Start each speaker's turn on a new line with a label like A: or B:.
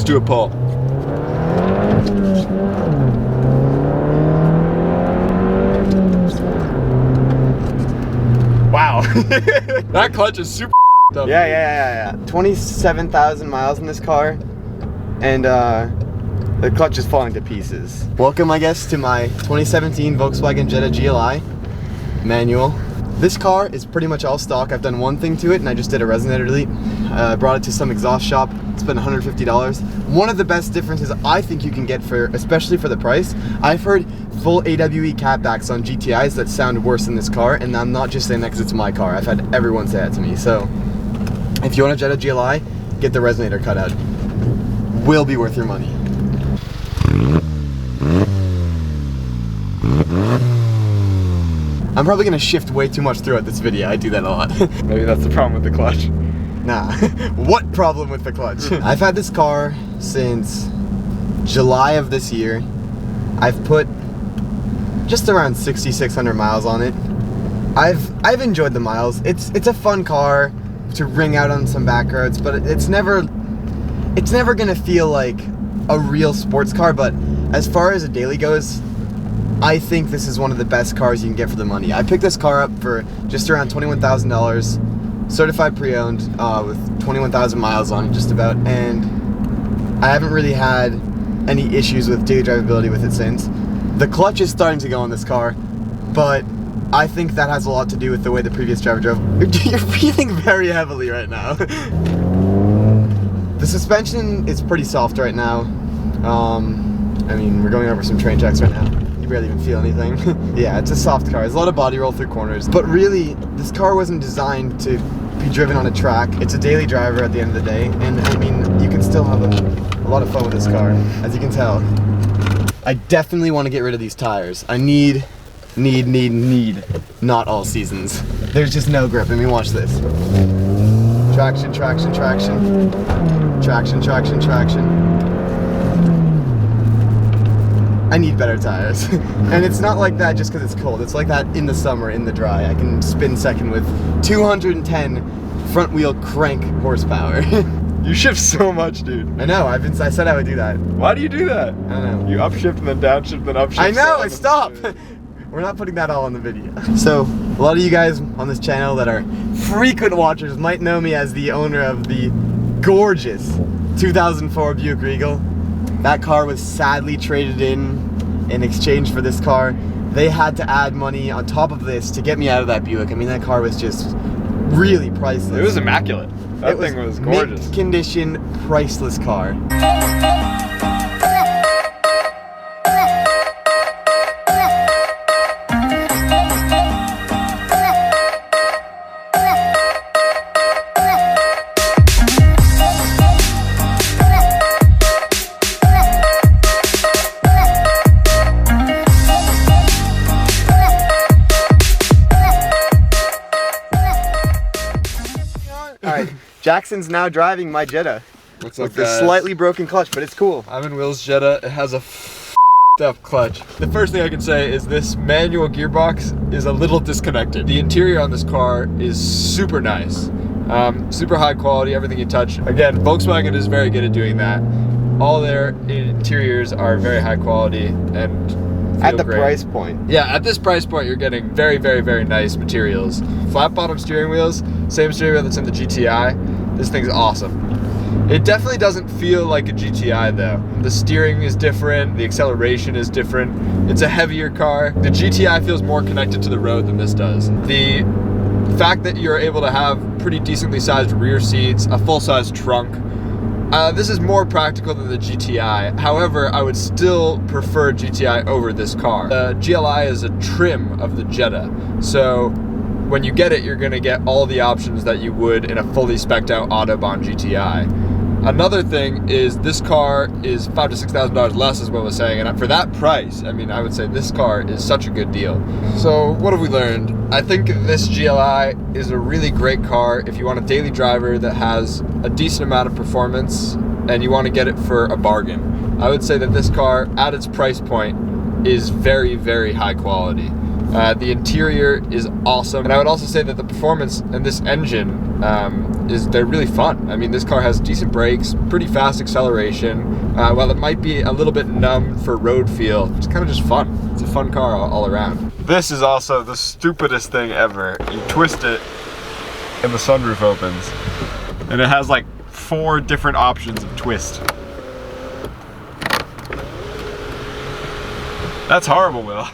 A: do it, Paul. Wow. That clutch is super up.
B: Yeah. 27,000 miles in this car, and the clutch is falling to pieces. Welcome, I guess, to my 2017 Volkswagen Jetta GLI manual. This car is pretty much all stock. I've done one thing to it, and I just did a resonator delete. Brought it to some exhaust shop, spent $150. One of the best differences I think you can get for, especially for the price, I've heard full AWE catbacks on GTIs that sound worse than this car, and I'm not just saying that because it's my car. I've had everyone say that to me. So if you want a Jetta GLI, get the resonator cut out. Will be worth your money. I'm probably gonna shift way too much throughout this video. I do that a lot.
A: Maybe that's the problem with the clutch.
B: Nah. What problem with the clutch? I've had this car since July of this year. I've put just around 6,600 miles on it. I've enjoyed the miles. It's a fun car to ring out on some back roads, but it's never gonna feel like a real sports car. But as far as a daily goes, I think this is one of the best cars you can get for the money. I picked this car up for just around $21,000, certified pre-owned, with 21,000 miles on it just about, and I haven't really had any issues with daily drivability with it since. The clutch is starting to go on this car, but I think that has a lot to do with the way the previous driver drove. You're breathing very heavily right now. The suspension is pretty soft right now. I mean, we're going over some train tracks right now. You barely even feel anything. Yeah, it's a soft car. There's a lot of body roll through corners. But really, this car wasn't designed to be driven on a track. It's a daily driver at the end of the day. And I mean, you can still have a lot of fun with this car, as you can tell. I definitely want to get rid of these tires. I need, not all seasons. There's just no grip. I mean, watch this. Traction, traction, traction. Traction, traction, traction. I need better tires. And it's not like that just because it's cold. It's like that in the summer, in the dry. I can spin second with 210 front wheel crank horsepower.
A: You shift so much, dude.
B: I know, I said I would do that.
A: Why do you do that?
B: I don't know.
A: You upshift and then downshift and then upshift.
B: I know, stop! We're not putting that all on the video. So, a lot of you guys on this channel that are frequent watchers might know me as the owner of the gorgeous 2004 Buick Regal. That car was sadly traded in exchange for this car. They had to add money on top of this to get me out of that Buick. I mean, that car was just really priceless.
A: It was immaculate. That thing was gorgeous.
B: Mint condition, priceless car. Alright, Jackson's now driving my Jetta.
A: What's up,
B: with the
A: guys?
B: slightly broken clutch, but it's cool.
A: I'm in Will's Jetta. It has a up clutch. The first thing I can say is this manual gearbox is a little disconnected. The interior on this car is super nice. Super high quality, everything you touch. Again, Volkswagen is very good at doing that. All their interiors are very high quality and
B: at the
A: great.
B: price point.
A: Yeah, at this price point, you're getting very, very, very nice materials. Flat bottom steering wheels, same steering wheel that's in the GTI. This thing's awesome. It definitely doesn't feel like a GTI though. The steering is different, the acceleration is different. It's a heavier car. The GTI feels more connected to the road than this does. The fact that you're able to have pretty decently sized rear seats, a full-size trunk, this is more practical than the GTI. However, I would still prefer GTI over this car. The GLI is a trim of the Jetta, so when you get it, you're gonna get all the options that you would in a fully spec'd out Autobahn GTI. Another thing is this car is $5,000 to $6,000 less, is what I was saying, and for that price, I mean, I would say this car is such a good deal. So what have we learned? I think this GLI is a really great car if you want a daily driver that has a decent amount of performance and you want to get it for a bargain. I would say that this car, at its price point, is very, very high quality. The interior is awesome, and I would also say that the performance in this engine is they're really fun. I mean, this car has decent brakes, pretty fast acceleration. While it might be a little bit numb for road feel, it's kind of just fun. It's a fun car all around. This is also the stupidest thing ever. You twist it and the sunroof opens. And it has like 4 different options of twist. That's horrible, Will.